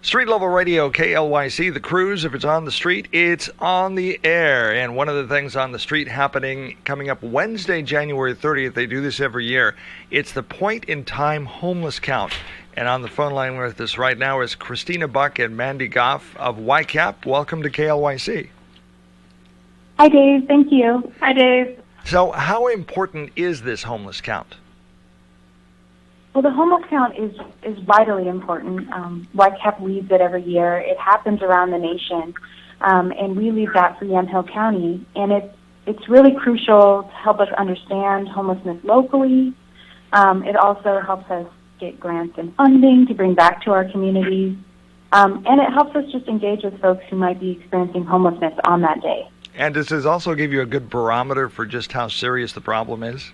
Street Level Radio, KLYC, the cruise, if it's on the street, it's on the air. And one of the things on the street happening coming up Wednesday, January 30th, they do this every year, it's the point-in-time homeless count. And on the phone line with us right now is Christina Buck and Mandy Goff of YCAP. Welcome to KLYC. Hi, Dave. Thank you. Hi, Dave. So how important is this homeless count? Well, the homeless count is vitally important. YCAP leads it every year. It happens around the nation, and we lead that for Yamhill County. And it's really crucial to help us understand homelessness locally. It also helps us get grants and funding to bring back to our communities. And it helps us just engage with folks who might be experiencing homelessness on that day. And does this also give you a good barometer for just how serious the problem is?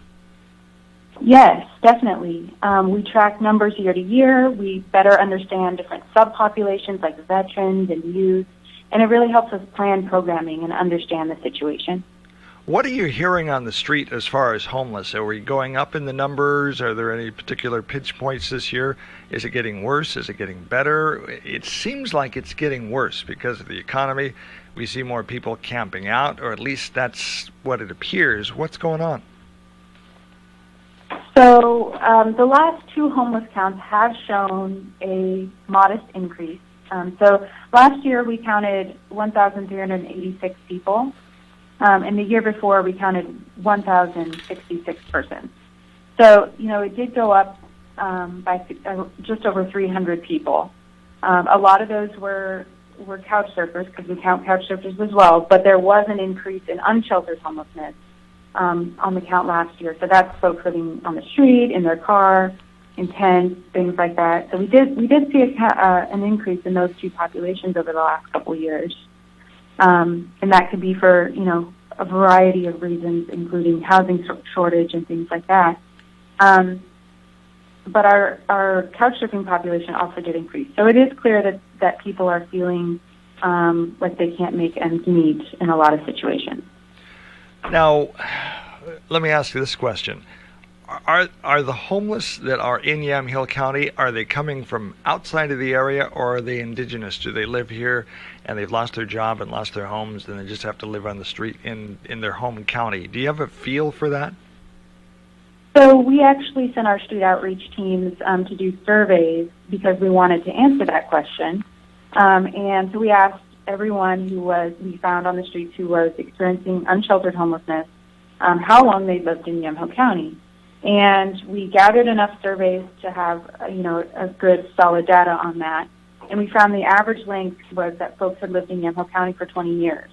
Yes, definitely. We track numbers year to year. We better understand different subpopulations like veterans and youth, and it really helps us plan programming and understand the situation. What are you hearing on the street as far as homeless? Are we going up in the numbers? Are there any particular pinch points this year? Is it getting worse? Is it getting better? It seems like it's getting worse because of the economy. We see more people camping out, or at least that's what it appears. What's going on? So the last two homeless counts have shown a modest increase. So last year we counted 1,386 people, and the year before we counted 1,066 persons. So, it did go up by just over 300 people. A lot of those were couch surfers, because we count couch surfers as well, but there was an increase in unsheltered homelessness on the count last year. So that's folks living on the street, in their car, in tents, things like that. So we did see an increase in those two populations over the last couple of years. And that could be for, a variety of reasons, including housing shortage and things like that. But our couch surfing population also did increase. So it is clear that people are feeling like they can't make ends meet in a lot of situations. Now, let me ask you this question. Are the homeless that are in Yamhill County, are they coming from outside of the area, or are they indigenous? Do they live here and they've lost their job and lost their homes and they just have to live on the street in their home county? Do you have a feel for that? So we actually sent our street outreach teams to do surveys because we wanted to answer that question. And so we asked everyone we found on the streets who was experiencing unsheltered homelessness, how long they lived in Yamhill County. And we gathered enough surveys to have, a good solid data on that. And we found the average length was that folks had lived in Yamhill County for 20 years.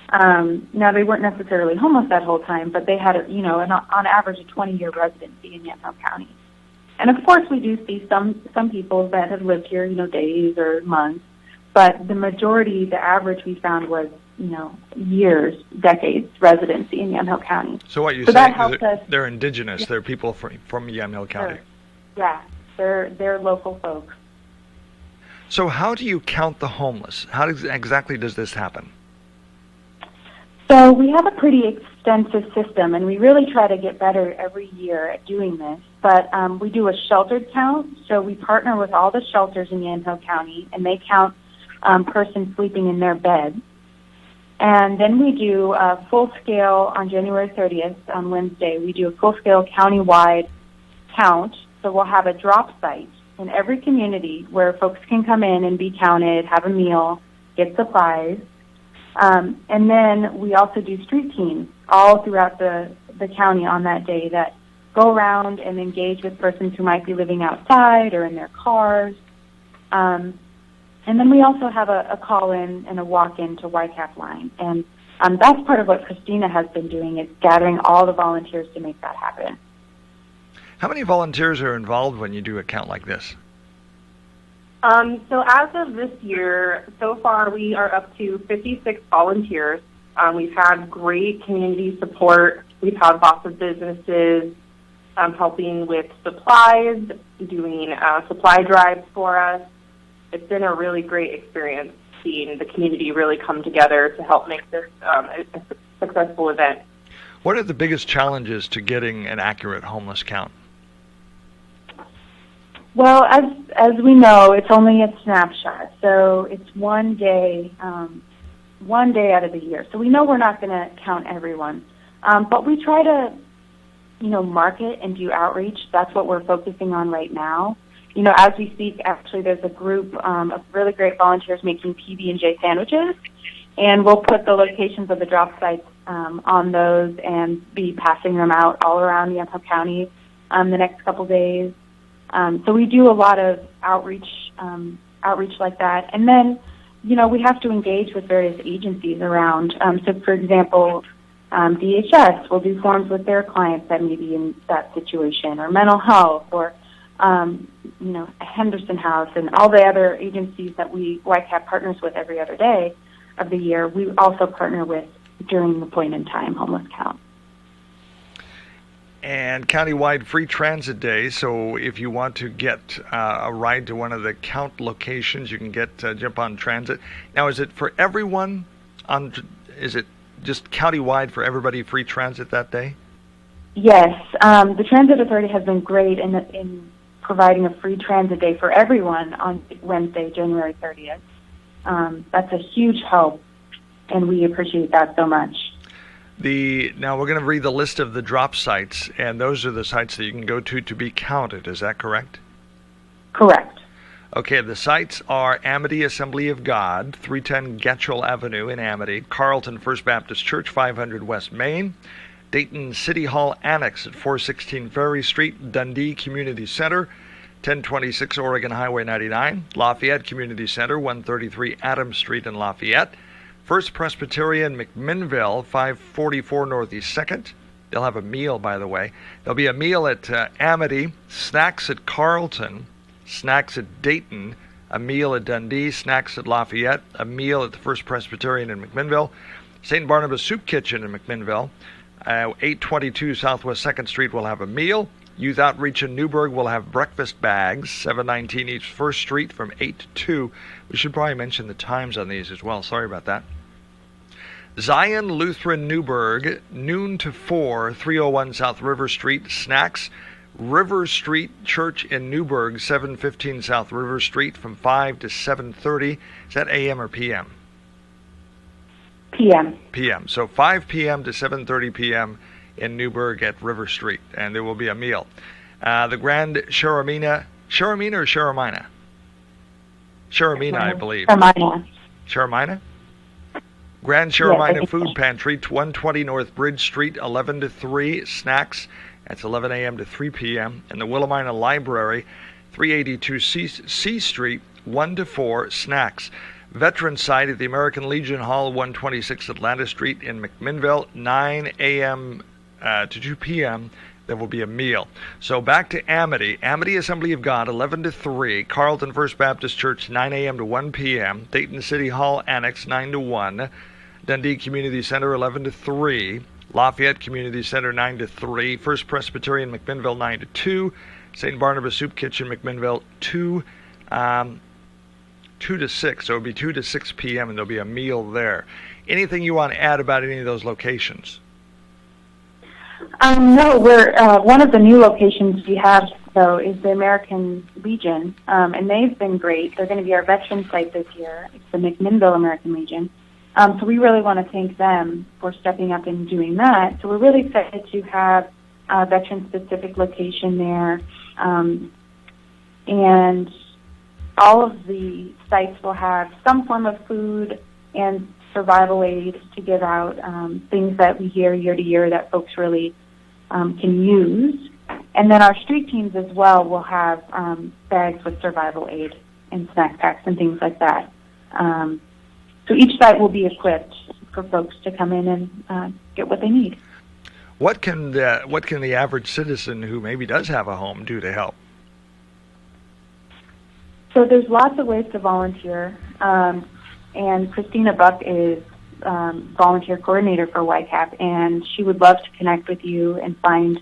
Now, they weren't necessarily homeless that whole time, but they had, on average, a 20-year residency in Yamhill County. And, of course, we do see some people that have lived here, days or months. But the majority, the average we found was, years, decades residency in Yamhill County. So what you're saying is they're indigenous. Yeah. They're people from Yamhill County. Sure. Yeah, they're local folks. So how do you count the homeless? How exactly does this happen? So we have a pretty extensive system, and we really try to get better every year at doing this. But we do a sheltered count. So we partner with all the shelters in Yamhill County, and they count persons sleeping in their bed. And then we do a full-scale, on January 30th, on Wednesday, we do a full-scale county-wide count. So we'll have a drop site in every community where folks can come in and be counted, have a meal, get supplies. And then we also do street teams all throughout the county on that day that go around and engage with persons who might be living outside or in their cars. And then we also have a call-in and a walk-in to YCAP line. And that's part of what Christina has been doing, is gathering all the volunteers to make that happen. How many volunteers are involved when you do a count like this? So as of this year, so far we are up to 56 volunteers. We've had great community support. We've had lots of businesses helping with supplies, doing supply drives for us. It's been a really great experience seeing the community really come together to help make this a successful event. What are the biggest challenges to getting an accurate homeless count? Well, as we know, it's only a snapshot, so it's one day out of the year. So we know we're not going to count everyone, but we try to, market and do outreach. That's what we're focusing on right now. As we speak, actually, there's a group of really great volunteers making PB&J sandwiches, and we'll put the locations of the drop sites on those and be passing them out all around Yamhill County the next couple days. So we do a lot of outreach like that. And then, we have to engage with various agencies around. So, for example, DHS will do forums with their clients that may be in that situation, or mental health, or, Henderson House, and all the other agencies that YCAP partners with every other day of the year. We also partner with during the point in time homeless count. And countywide free transit day. So if you want to get a ride to one of the count locations, you can jump on transit. Now, is it for everyone? Is it just countywide for everybody free transit that day? Yes, the Transit Authority has been great in providing a free transit day for everyone on Wednesday, January 30th. That's a huge help, and we appreciate that so much. Now we're going to read the list of the drop sites, and those are the sites that you can go to be counted. Is that correct? Correct. Okay, the sites are Amity Assembly of God, 310 Getchell Avenue in Amity, Carlton First Baptist Church, 500 West Main, Dayton City Hall Annex at 416 Ferry Street, Dundee Community Center, 1026 Oregon Highway 99, Lafayette Community Center, 133 Adams Street in Lafayette, First Presbyterian McMinnville, 544 Northeast 2nd. They'll have a meal, by the way. There'll be a meal at Amity, snacks at Carlton, snacks at Dayton, a meal at Dundee, snacks at Lafayette, a meal at the First Presbyterian in McMinnville, St. Barnabas Soup Kitchen in McMinnville, 822 Southwest 2nd Street will have a meal. Youth Outreach in Newburgh will have breakfast bags, 719 East 1st Street from 8 to 2. We should probably mention the times on these as well. Sorry about that. Zion Lutheran Newburgh, noon to 4, 301 South River Street, snacks. River Street Church in Newburgh, 715 South River Street from 5 to 7:30. Is that a.m. or p.m.? p.m. p.m. So 5 p.m. to 7:30 p.m. in Newburgh at River Street, and there will be a meal. The Grand Sharamina or Sharamina? Sharamina, I believe. Sharamina? Grand Sharamina Yes, Food Pantry, 120 North Bridge Street, 11 to 3. Snacks, that's 11 a.m. to 3 p.m. And the Willamina Library, 382 C Street, 1 to 4. Snacks. Veteran Site at the American Legion Hall, 126 Atlanta Street in McMinnville, 9 a.m. To 2 p.m. There will be a meal. So back to Amity. Amity Assembly of God, 11 to 3. Carlton First Baptist Church, 9 a.m. to 1 p.m. Dayton City Hall Annex, 9 to 1. Dundee Community Center, 11 to 3. Lafayette Community Center, 9 to 3. First Presbyterian McMinnville, 9 to 2. St. Barnabas Soup Kitchen McMinnville, 2 to 6. So it will be 2 to 6 p.m. and there'll be a meal there. Anything you want to add about any of those locations? No, we're one of the new locations we have, though, is the American Legion, and they've been great. They're going to be our veteran site this year. It's the McMinnville American Legion. So we really want to thank them for stepping up and doing that. So we're really excited to have a veteran-specific location there, and all of the sites will have some form of food and survival aid to give out, things that we hear year to year that folks really can use. And then our street teams as well will have bags with survival aid and snack packs and things like that. So each site will be equipped for folks to come in and get what they need. What can the average citizen who maybe does have a home do to help? So there's lots of ways to volunteer. And Christina Buck is volunteer coordinator for YCAP, and she would love to connect with you and find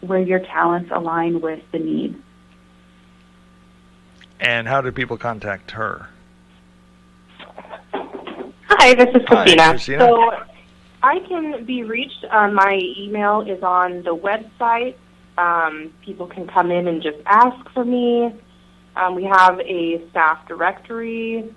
where your talents align with the need. And how do people contact her? Hi, this is Christina. Hi, Christina. So I can be reached. My email is on the website, People can come in and just ask for me. We have a staff directory.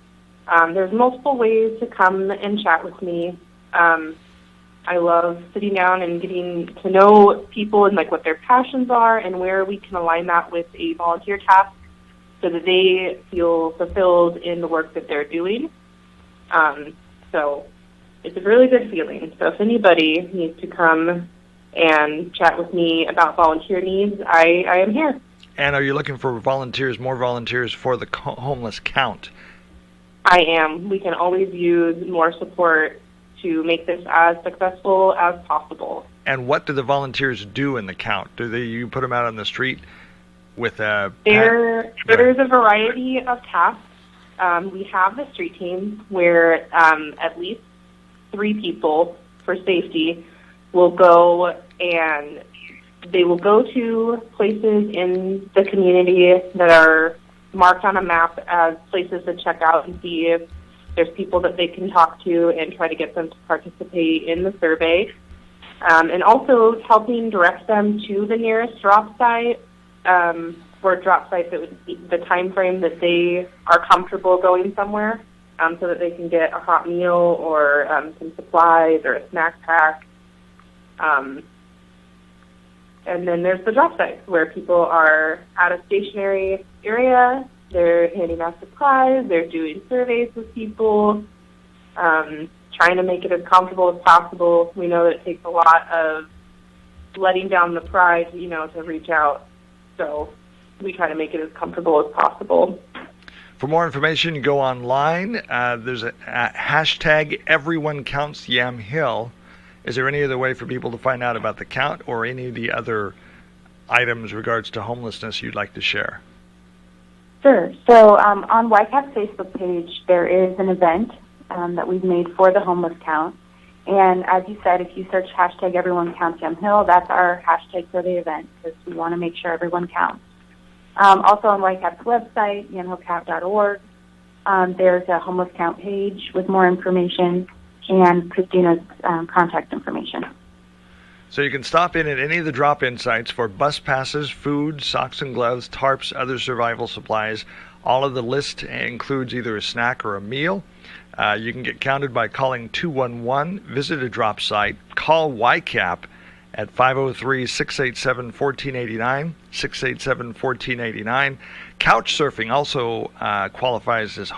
There's multiple ways to come and chat with me. I love sitting down and getting to know people and like what their passions are and where we can align that with a volunteer task so that they feel fulfilled in the work that they're doing. So it's a really good feeling. So if anybody needs to come and chat with me about volunteer needs, I am here. And are you looking for volunteers, more volunteers for the homeless count? I am. We can always use more support to make this as successful as possible. And what do the volunteers do in the count? You put them out on the street with a... There's a variety of tasks. We have the street team where at least 3 people for safety will go, and they will go to places in the community that are marked on a map as places to check out and see if there's people that they can talk to and try to get them to participate in the survey. And also helping direct them to the nearest drop site, or a drop site that would be the time frame that they are comfortable going somewhere, so that they can get a hot meal or some supplies or a snack pack. And then there's the drop site where people are at a stationary area. They're handing out supplies. They're doing surveys with people, trying to make it as comfortable as possible. We know that it takes a lot of letting down the pride, to reach out. So we try to make it as comfortable as possible. For more information, you go online. There's a hashtag Everyone Counts Yamhill. Is there any other way for people to find out about the count or any of the other items regards to homelessness you'd like to share? Sure. So on YCAP's Facebook page, there is an event that we've made for the homeless count. And as you said, if you search hashtag Everyone Counts Yamhill, that's our hashtag for the event because we want to make sure everyone counts. Also on YCAP's website, yamhillcount.org, there's a homeless count page with more information and Christina's contact information. So you can stop in at any of the drop-in sites for bus passes, food, socks and gloves, tarps, other survival supplies. All of the list includes either a snack or a meal. You can get counted by calling 211, visit a drop site, call YCAP at 503-687-1489, 687-1489. Couch surfing also qualifies as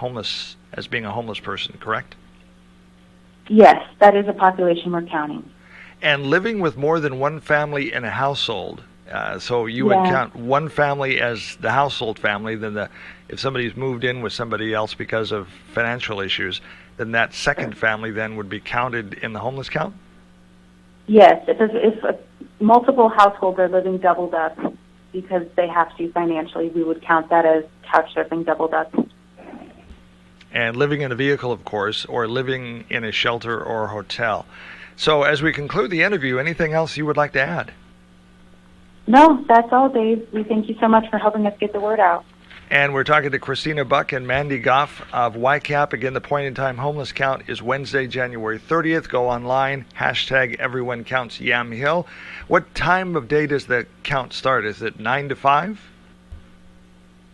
being a homeless person, correct? Yes, that is a population we're counting. And living with more than one family in a household. So you would count one family as the household family, then if somebody's moved in with somebody else because of financial issues, then that second family then would be counted in the homeless count? Yes, if multiple households are living doubled up because they have to financially, we would count that as couch surfing doubled up. And living in a vehicle, of course, or living in a shelter or a hotel. So as we conclude the interview, anything else you would like to add? No, that's all, Dave. We thank you so much for helping us get the word out. And we're talking to Christina Buck and Mandy Goff of YCAP. Again, the point-in-time homeless count is Wednesday, January 30th. Go online, hashtag Everyone Counts Yamhill. What time of day does the count start? Is it 9 to 5?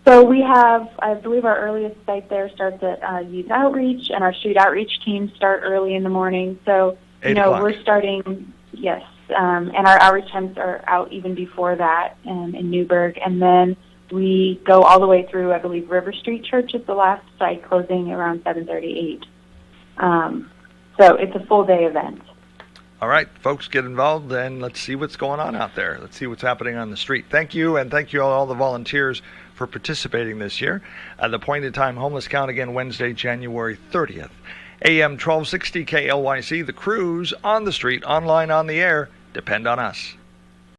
So we have, I believe our earliest site there starts at youth outreach, and our street outreach teams start early in the morning. So, we're starting, yes, and our outreach times are out even before that in Newburgh. And then we go all the way through, I believe, River Street Church is the last site, closing around 7:38. So it's a full-day event. All right, folks, get involved, and let's see what's going on out there. Let's see what's happening on the street. Thank you, and thank you all the volunteers for participating this year. The point-in-time homeless count again Wednesday, January 30th. AM 1260 KLYC, the crews on the street, online, on the air. Depend on us.